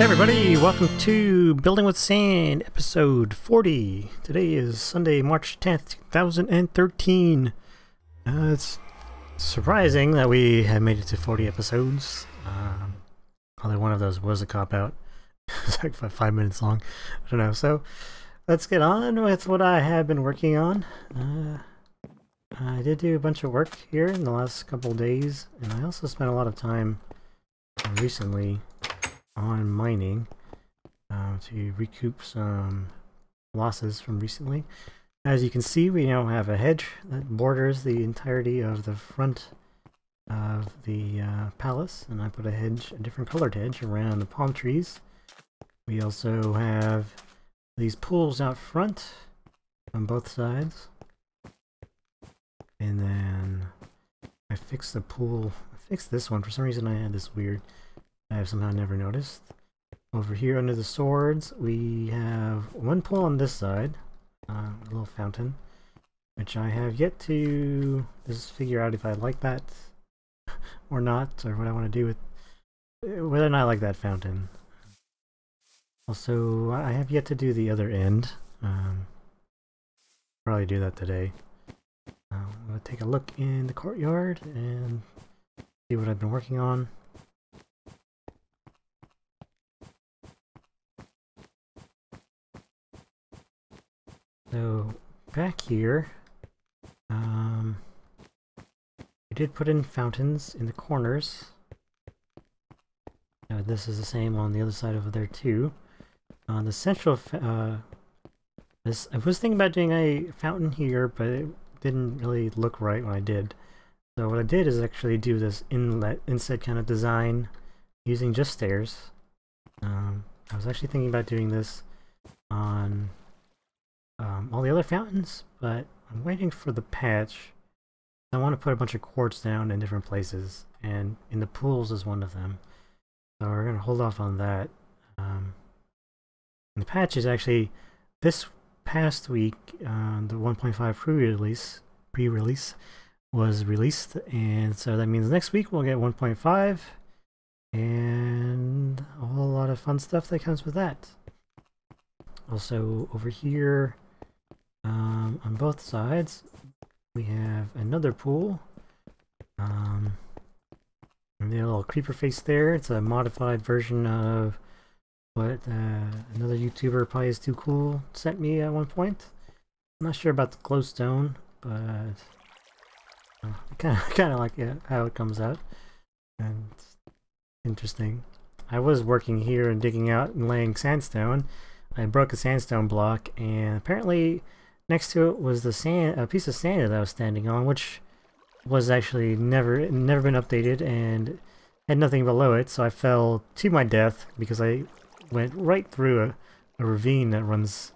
Everybody, welcome to Building with Sand, episode 40. Today is Sunday, March 10th, 2013. It's surprising that we have made it to 40 episodes. Although one of those was a cop-out. It's like 5 minutes long. I don't know. So, let's get on with what I have been working on. I did do a bunch of work here in the last couple of days, and I also spent a lot of time recently on mining to recoup some losses from recently. As you can see, we now have a hedge that borders the entirety of the front of the palace, and I put a hedge, a different colored hedge, around the palm trees. We also have these pools out front on both sides, and then I fixed the pool. I fixed this one. For some reason I had this weird, I have somehow never noticed. Over here under the swords, we have one pool on this side, a little fountain, which I have yet to just figure out if I like that or not, or what I want to do with whether or not I like that fountain. Also, I have yet to do the other end. Probably do that today. I'm going to take a look in the courtyard and see what I've been working on. So back here, I did put in fountains in the corners. This is the same on the other side over there too. On the central, I was thinking about doing a fountain here, but it didn't really look right when I did. So what I did is actually do this inset kind of design using just stairs. I was actually thinking about doing this on all the other fountains, but I'm waiting for the patch. I want to put a bunch of quartz down in different places, and in the pools is one of them. So we're going to hold off on that. And the patch is actually this past week, the 1.5 pre-release was released, and so that means next week we'll get 1.5 and a whole lot of fun stuff that comes with that. Also over here, on both sides, we have another pool. And the little creeper face there, it's a modified version of what another YouTuber, probably is too cool, sent me at one point. I'm not sure about the glowstone, but I kind of like it, how it comes out, and it's interesting. I was working here and digging out and laying sandstone. I broke a sandstone block, and apparently next to it was a piece of sand that I was standing on, which was actually never been updated and had nothing below it. So I fell to my death because I went right through a ravine that runs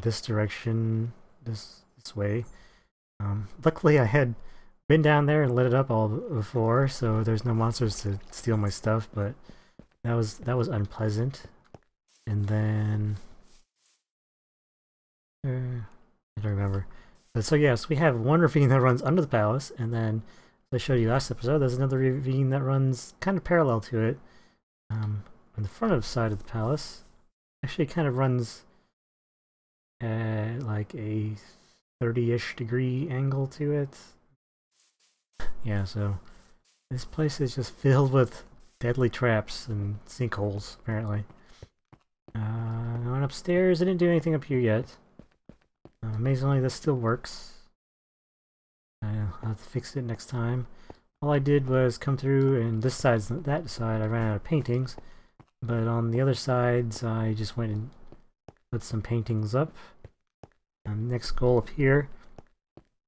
this direction, this way. Luckily, I had been down there and lit it up all before, so there's no monsters to steal my stuff. But that was unpleasant. And then I don't remember. But so yes, we have one ravine that runs under the palace, and then as I showed you last episode, there's another ravine that runs kind of parallel to it. On the front of the side of the palace, actually kind of runs at like a 30-ish degree angle to it. Yeah, so this place is just filled with deadly traps and sinkholes, apparently. I went upstairs. I didn't do anything up here yet. Amazingly, this still works. I'll have to fix it next time. All I did was come through, and this side, that side, I ran out of paintings. But on the other sides, I just went and put some paintings up. Next goal up here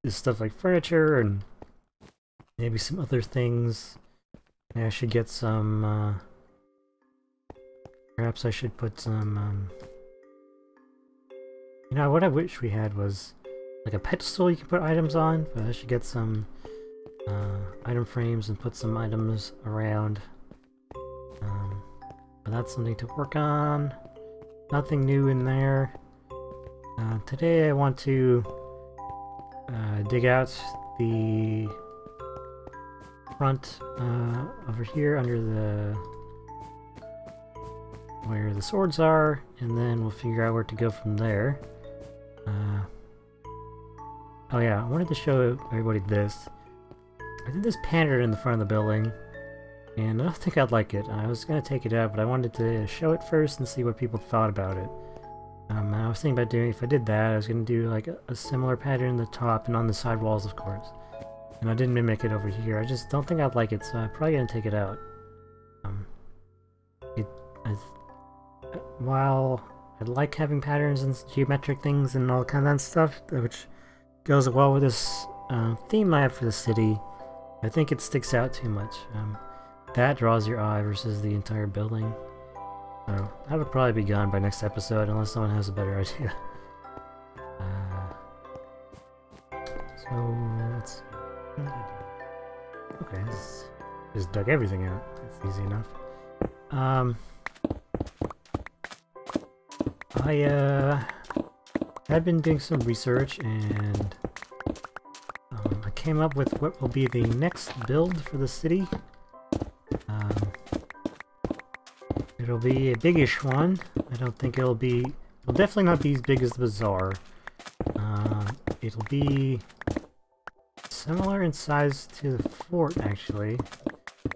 is stuff like furniture and maybe some other things. I should get some, perhaps I should put some, you know, what I wish we had was like a pedestal you can put items on, but I should get some item frames and put some items around. But that's something to work on. Nothing new in there. Today I want to dig out the front over here under where the swords are, and then we'll figure out where to go from there. Oh yeah, I wanted to show everybody this. I did this pattern in the front of the building, and I don't think I'd like it. I was going to take it out, but I wanted to show it first and see what people thought about it. And I was thinking about doing, if I did that, I was going to do like a similar pattern in the top and on the side walls, of course. And I didn't mimic it over here. I just don't think I'd like it, so I'm probably going to take it out. While I like having patterns and geometric things and all kind of that stuff, which goes well with this theme I have for the city, I think it sticks out too much. That draws your eye versus the entire building. So that would probably be gone by next episode unless someone has a better idea. So let's see. What did I do? Okay, just dug everything out. That's easy enough. I had been doing some research and I came up with what will be the next build for the city. It'll be a biggish one. I don't think it'll definitely not be as big as the bazaar. It'll be similar in size to the fort, actually.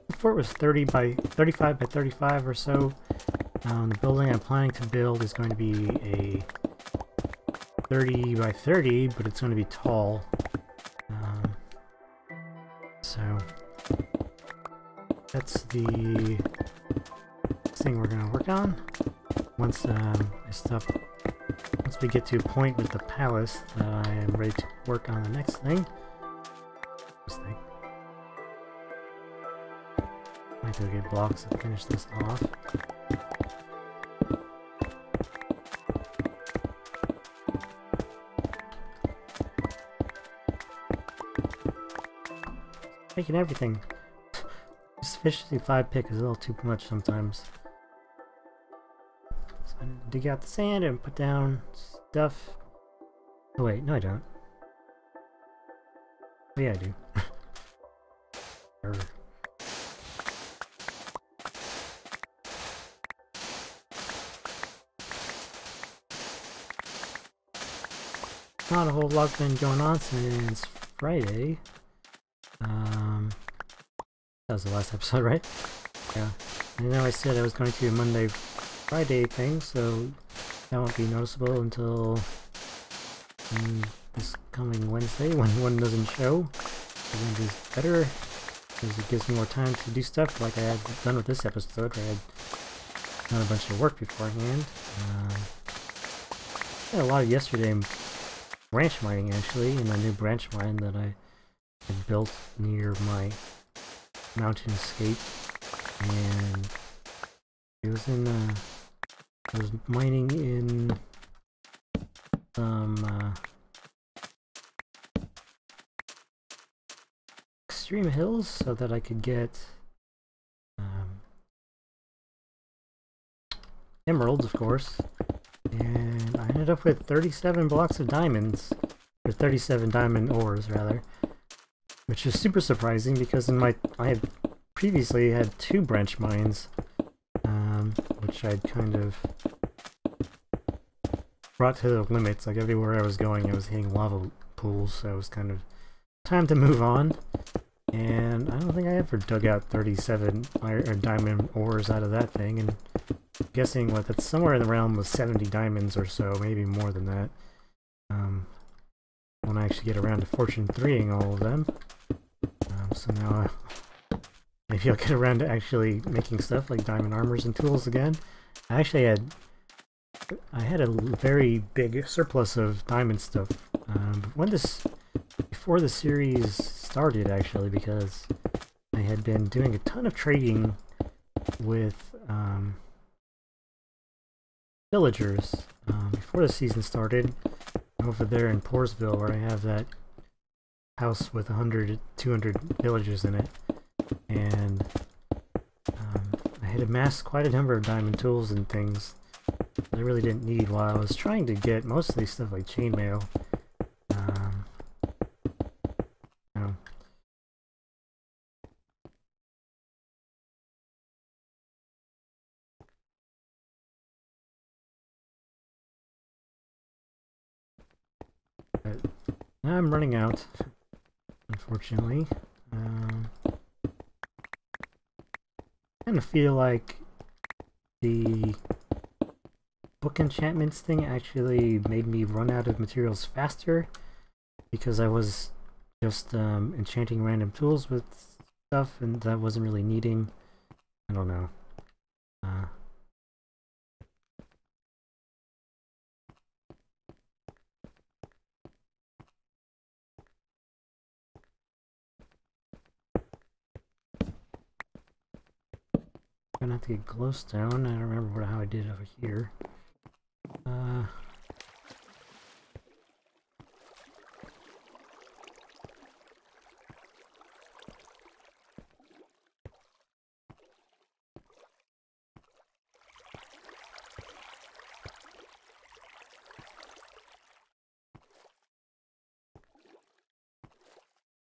The fort was 35 by 35 or so. The building I'm planning to build is going to be a 30 by 30, but it's going to be tall. So that's the thing we're going to work on. Once we get to a point with the palace that I am ready to work on the next thing. This thing. Might go get blocks to finish this off. Making everything. This efficiency 5 pick is a little too much sometimes. So I need to dig out the sand and put down stuff. Oh wait, no I don't. Oh, yeah I do. Not a whole lot's been going on since Friday. That was the last episode, right? Yeah. I know I said I was going to do a Monday, Friday thing, so that won't be noticeable until this coming Wednesday when one doesn't show. I think it's better because it gives me more time to do stuff like I had done with this episode where I had done a bunch of work beforehand. I had a lot of yesterday branch mining actually, in a new branch mine that I had built near my mountain escape, and it was in I was mining in some extreme hills so that I could get emeralds, of course, and I ended up with 37 blocks of diamonds, or 37 diamond ores rather. Which is super surprising because I had previously had 2 branch mines, which I'd kind of brought to the limits. Like everywhere I was going, I was hitting lava pools, so it was kind of time to move on. And I don't think I ever dug out 37 diamond ores out of that thing, and I'm guessing that's somewhere in the realm of 70 diamonds or so, maybe more than that. When I actually get around to fortune 3ing all of them. So now maybe I'll get around to actually making stuff like diamond armors and tools again. I had a very big surplus of diamond stuff before the series started actually, because I had been doing a ton of trading with villagers before the season started over there in Poorsville, where I have that house with 100, 200 villagers in it, and I had amassed quite a number of diamond tools and things that I really didn't need while I was trying to get mostly stuff like chainmail. Now I'm running out, unfortunately. I kind of feel like the book enchantments thing actually made me run out of materials faster because I was just enchanting random tools with stuff and that wasn't really needing. I don't know. I'm gonna have to get glowstone. I don't remember how I did over here.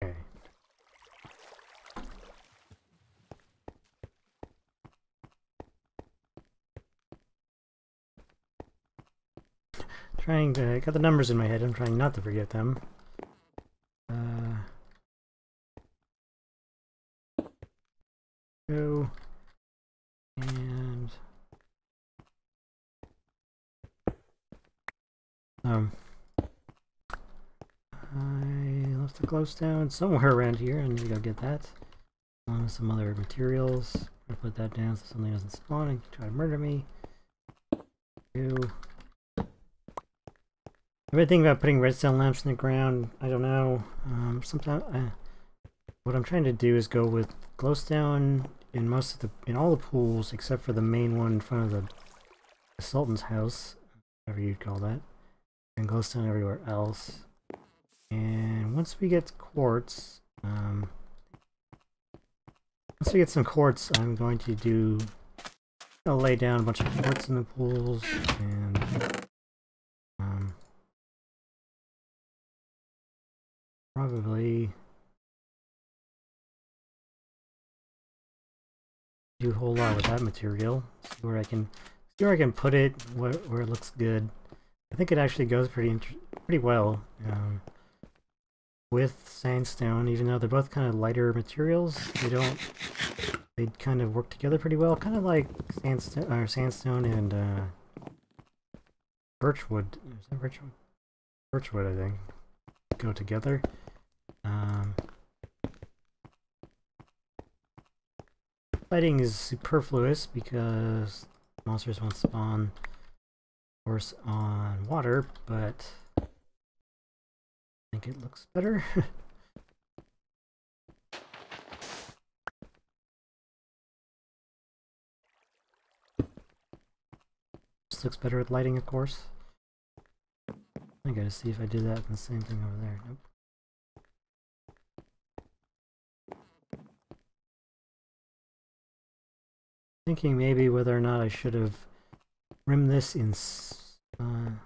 Okay. Trying to got the numbers in my head. I'm trying not to forget them. Go and I left the glowstone somewhere around here. I need to go get that. Along with some other materials. I'm gonna put that down so something doesn't spawn and try to murder me. I've been thinking about putting redstone lamps in the ground. I don't know. Sometimes what I'm trying to do is go with glowstone in all the pools except for the main one in front of the Sultan's house, whatever you'd call that, and glowstone everywhere else. And once we get quartz, once we get some quartz, I'm going to I'll lay down a bunch of quartz in the pools and probably do a whole lot with that material. See where I can put it where it looks good. I think it actually goes pretty well with sandstone, even though they're both kind of lighter materials. They kind of work together pretty well, kind of like sandstone and birchwood. Is that birchwood? Birchwood, I think, go together. Lighting is superfluous because monsters won't spawn, of course, on water, but I think it looks better. This looks better with lighting, of course. I gotta see if I did that in the same thing over there. Nope. Thinking maybe whether or not I should have rimmed this in smooth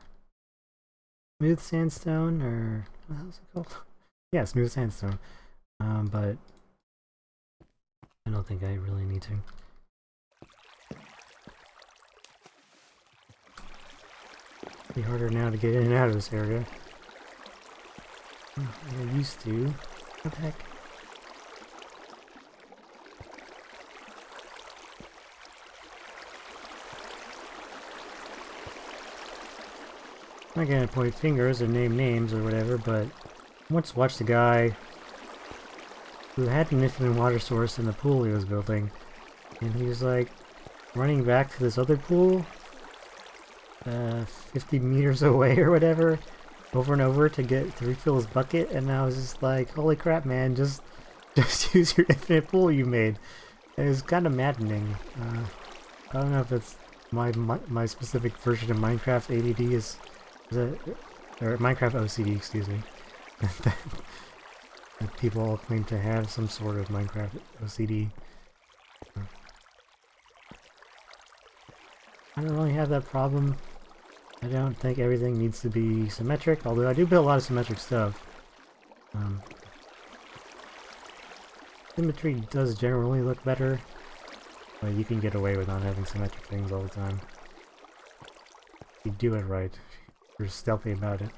sandstone, or what else is it called? Yeah, smooth sandstone. But I don't think I really need to. It'll be harder now to get in and out of this area. I used to. What the heck? I'm not gonna point fingers or name names or whatever, but I once watched a guy who had an infinite water source in the pool he was building, and he was like running back to this other pool 50 meters away or whatever, over and over to refill his bucket, and I was just like, holy crap, man, just use your infinite pool you made. And it was kind of maddening. I don't know if it's my specific version of Minecraft ADD or Minecraft OCD, excuse me. that people all claim to have some sort of Minecraft OCD. I don't really have that problem. I don't think everything needs to be symmetric, although I do build a lot of symmetric stuff. Symmetry does generally look better, but you can get away with not having symmetric things all the time. You do it right. You're stealthy about it.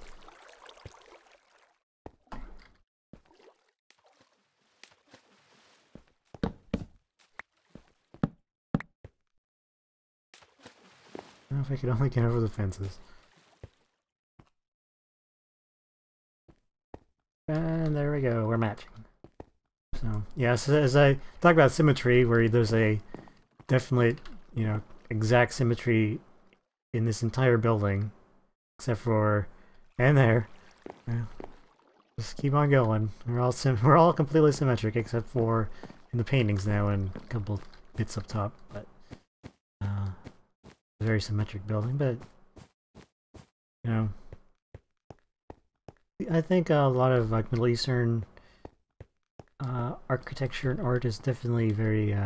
if I could only get over the fences. And there we go, we're matching. So, yeah, so as I talk about symmetry, where there's a definite, you know, exact symmetry in this entire building, except for, and there. Yeah. Just keep on going. We're all completely symmetric, except for in the paintings now and a couple bits up top. But very symmetric building. But you know, I think a lot of like Middle Eastern architecture and art is definitely very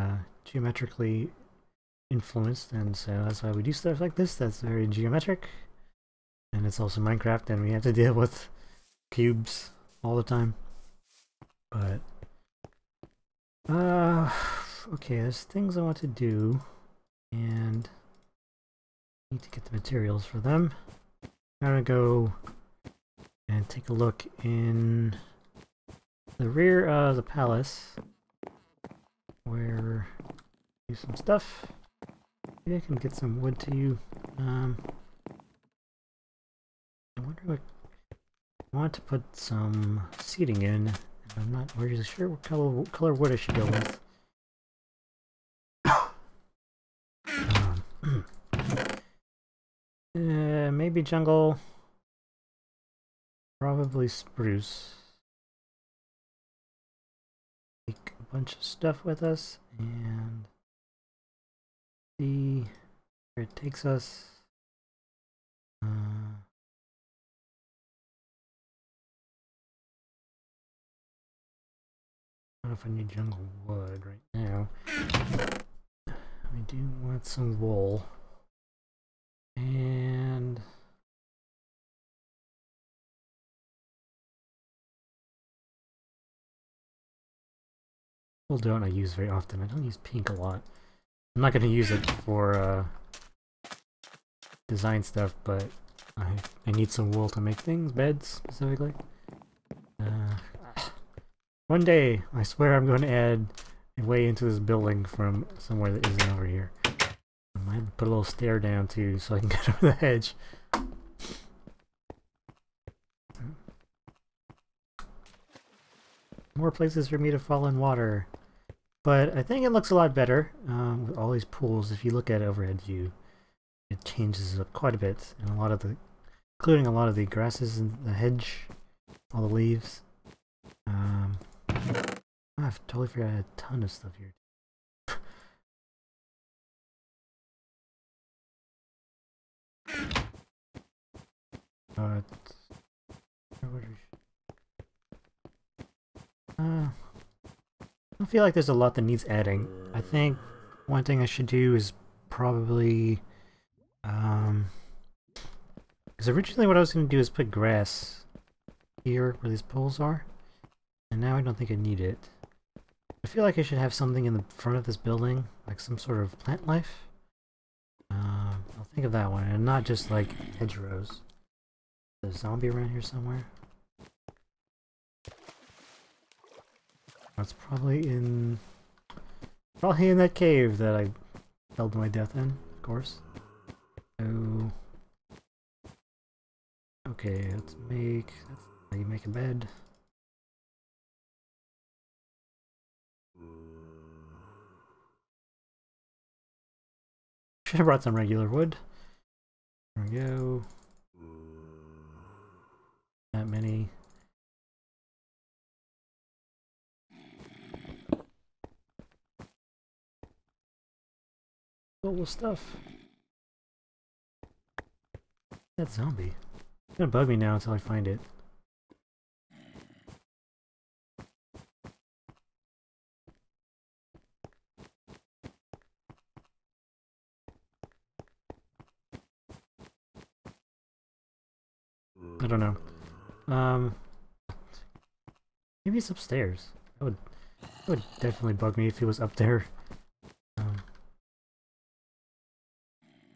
geometrically influenced, and so that's why we do stuff like this. That's very geometric, and it's also Minecraft, and we have to deal with cubes all the time. But okay, there's things I want to do, and I need to get the materials for them. I'm gonna go and take a look in the rear of the palace where do some stuff. Maybe I can get some wood to you. I wonder what I want to put some seating in, and I'm not really sure what color wood I should go with. Maybe jungle, probably spruce. Take a bunch of stuff with us and see where it takes us. I don't know if I need jungle wood right now. We do want some wool. And wool don't I use very often. I don't use pink a lot. I'm not going to use it for design stuff, but I need some wool to make things, beds specifically. One day, I swear I'm going to add a way into this building from somewhere that isn't over here. I might put a little stair down too, so I can get over the edge. More places for me to fall in water. But I think it looks a lot better with all these pools. If you look at overhead view, it changes up quite a bit, and a lot of the, including a lot of the grasses and the hedge, all the leaves. I've totally forgot I had a ton of stuff here. But I don't feel like there's a lot that needs adding. I think one thing I should do is probably because originally what I was going to do is put grass here where these poles are, and now I don't think I need it. I feel like I should have something in the front of this building, like some sort of plant life. I'll think of that one, and not just like hedgerows. There's a zombie around here somewhere. It's probably in that cave that I fell to my death in, of course. So okay, that's how you make a bed. Should have brought some regular wood. There we go. That many. Full of stuff. That zombie. It's gonna bug me now until I find it. I don't know. Maybe it's upstairs. That would definitely bug me if it was up there.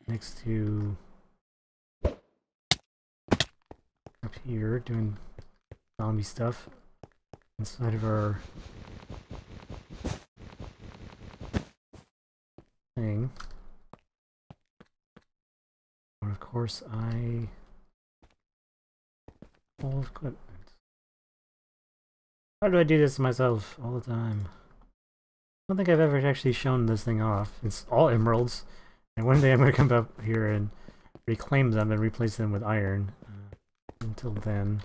Next to up here doing zombie stuff inside of our thing. course, all equipment. How do I do this myself all the time? I don't think I've ever actually shown this thing off. It's all emeralds, and one day I'm going to come up here and reclaim them and replace them with iron. Until then,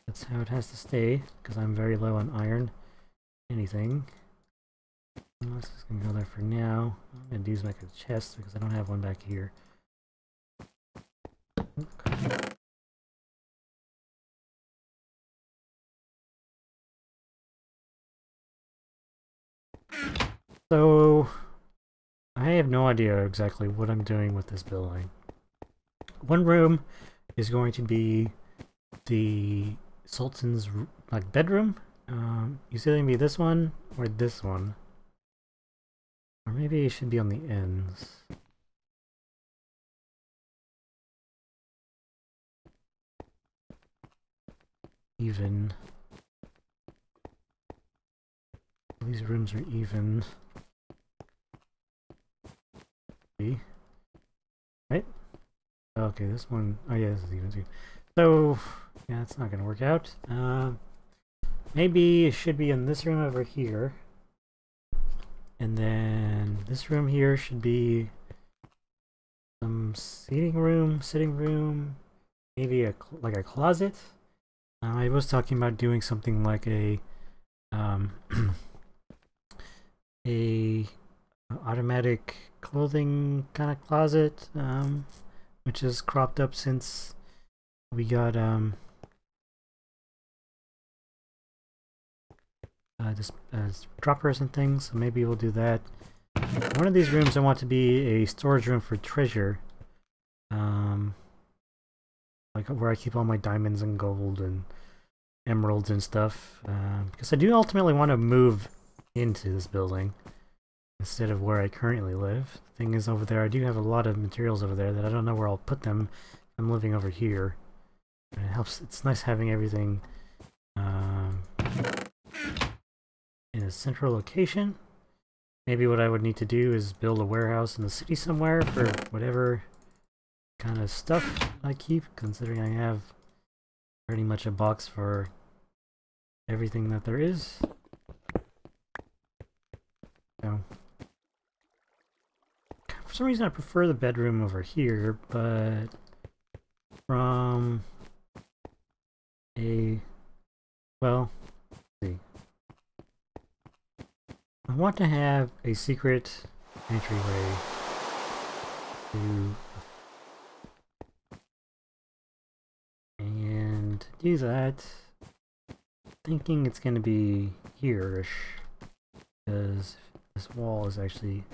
that's how it has to stay, because I'm very low on iron. Anything. This is going to go there for now. I'm going to use like a chest, because I don't have one back here. Okay. So, I have no idea exactly what I'm doing with this building. One room is going to be the Sultan's like bedroom. It's either going to be this one or this one. Or maybe it should be on the ends. Even. These rooms are even. Right? Okay, this one. Oh yeah, this is even too. So yeah, it's not gonna work out. Maybe it should be in this room over here, and then this room here should be some sitting room, maybe like a closet. I was talking about doing something like a a automatic clothing kind of closet, which is cropped up since we got this droppers and things. So maybe we'll do that. One of these rooms I want to be a storage room for treasure, like where I keep all my diamonds and gold and emeralds and stuff, because I do ultimately want to move into this building instead of where I currently live. The thing is, over there I do have a lot of materials over there that I don't know where I'll put them. I'm living over here, and it helps. It's nice having everything in a central location. Maybe what I would need to do is build a warehouse in the city somewhere for whatever kind of stuff I keep, considering I have pretty much a box for everything that there is. So, for some reason I prefer the bedroom over here, but from a, well, let's see. I want to have a secret entryway to, and to do that, thinking it's going to be here-ish, because this wall is actually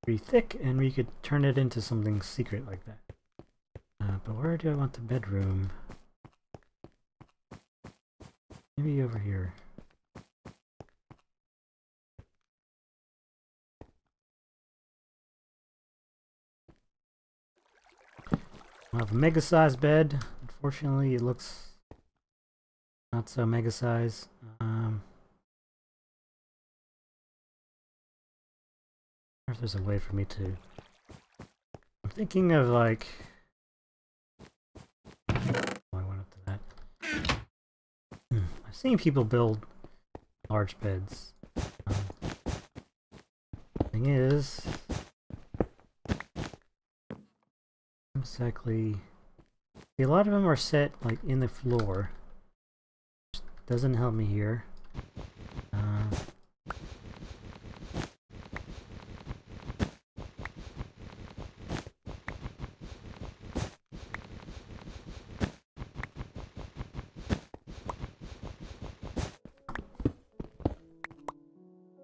pretty thick and we could turn it into something secret like that. But where do I want the bedroom? Maybe over here. I have a mega size bed. Unfortunately, it looks not so mega size. I wonder if there's a way for me to. I'm thinking of like. Oh, I went up to that. I've seen people build large beds. Thing is, exactly. See, a lot of them are set like in the floor. Which doesn't help me here.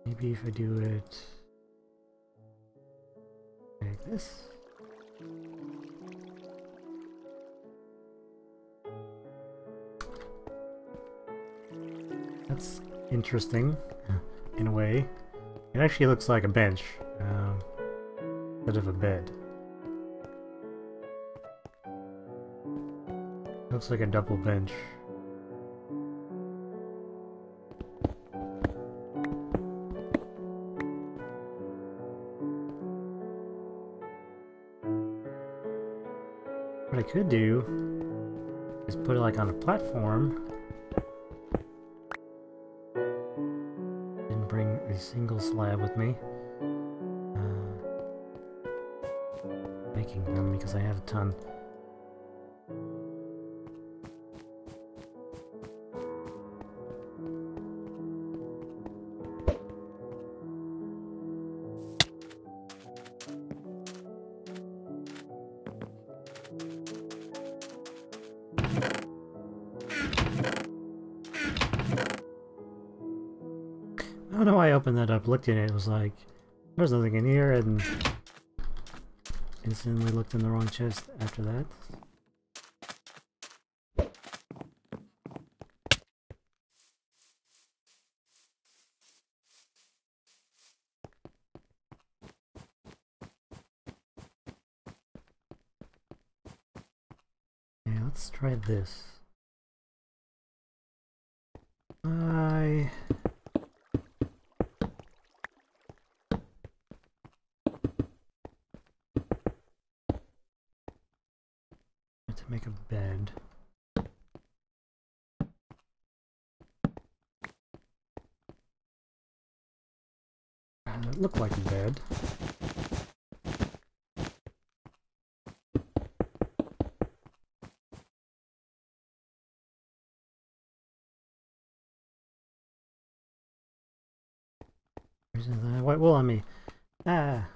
Maybe if I do it like this. That's interesting, in a way. It actually looks like a bench, instead of a bed. Looks like a double bench. What I could do is put it like on a platform and bring a single slab with me. Making them because I have a ton. I don't know why I opened that up, looked in it, it was like, there's nothing in here, and instantly looked in the wrong chest after that. Okay, let's try this. I have to make a bed. It looked like a bed. There's that white wool on me. Ah.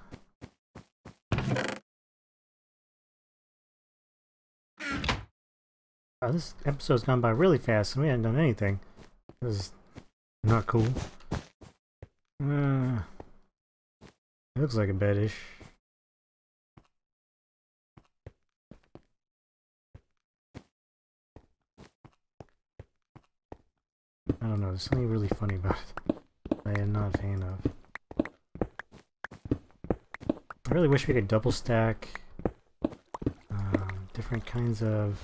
Oh, this episode's gone by really fast and we haven't done anything. This is not cool. It looks like a bed-ish. I don't know, there's something really funny about it I am not a fan of. I really wish we could double stack different kinds of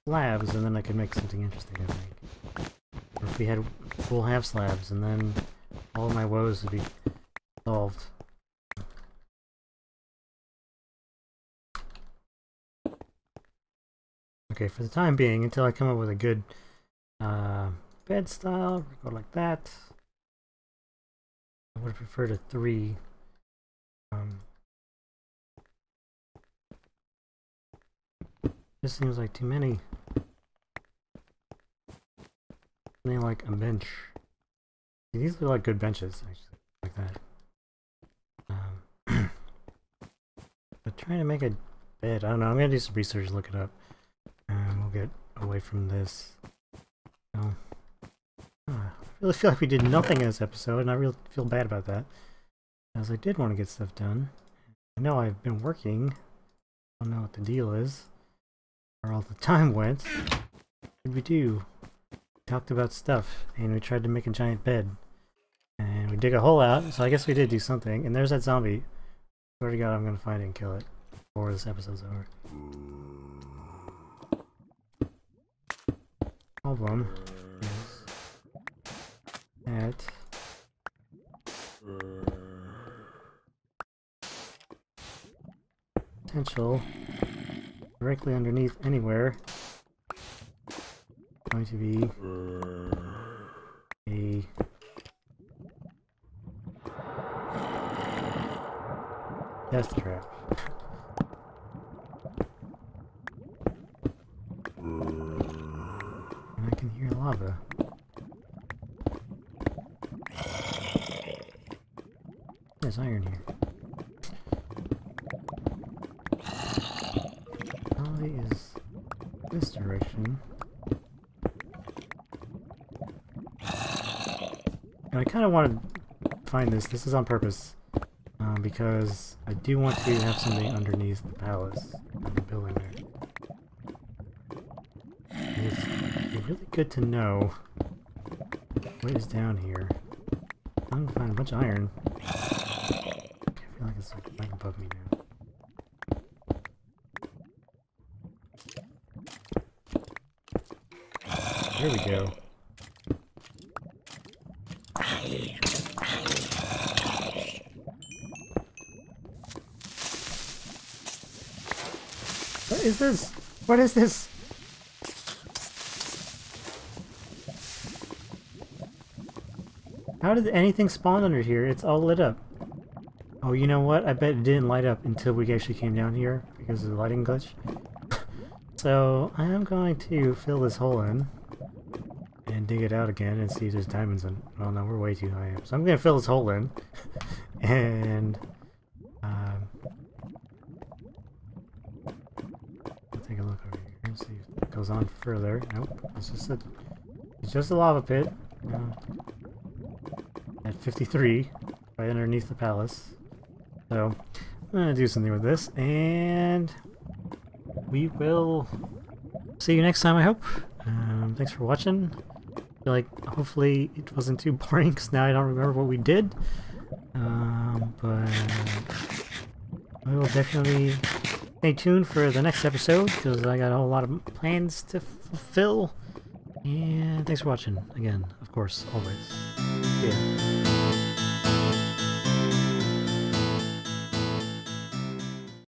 slabs, and then I could make something interesting, I think. Or if we had full half slabs, and then all of my woes would be solved. Okay, for the time being, until I come up with a good bed style, we go like that. I would have preferred a 3. This seems like too many. Something like a bench. These look like good benches, actually, like that. But trying to make a bed, I don't know. I'm gonna do some research, look it up, and we'll get away from this. I really feel like we did nothing in this episode, and I really feel bad about that, as I did want to get stuff done. I know I've been working. I don't know what the deal is, where all the time went. What did we do? We talked about stuff, and we tried to make a giant bed, and we dig a hole out, so I guess we did do something. And there's that zombie. Swear to God, I'm gonna find it and kill it before this episode's over. Problem is that potential directly underneath anywhere going to be a death trap. And I can hear lava. There's iron here. Probably is this direction. And I kind of want to find this. This is on purpose. Because I do want to have something underneath the palace, the building there. It'd be really good to know what is down here. I'm gonna find a bunch of iron. I feel like it's right above me now. There we go. What is this? What is this? How did anything spawn under here? It's all lit up. Oh, you know what? I bet it didn't light up until we actually came down here because of the lighting glitch. So I am going to fill this hole in and dig it out again and see if there's diamonds in. Oh no, we're way too high up. So I'm going to fill this hole in and take a look over here and see if it goes on further. Nope, it's just a lava pit. At 53, right underneath the palace. So I'm gonna do something with this, and we will see you next time, I hope. Thanks for watching. I feel like hopefully it wasn't too boring, because now I don't remember what we did. But we will definitely stay tuned for the next episode, because I got a whole lot of plans to fulfill. And thanks for watching, again, of course, always. Yeah.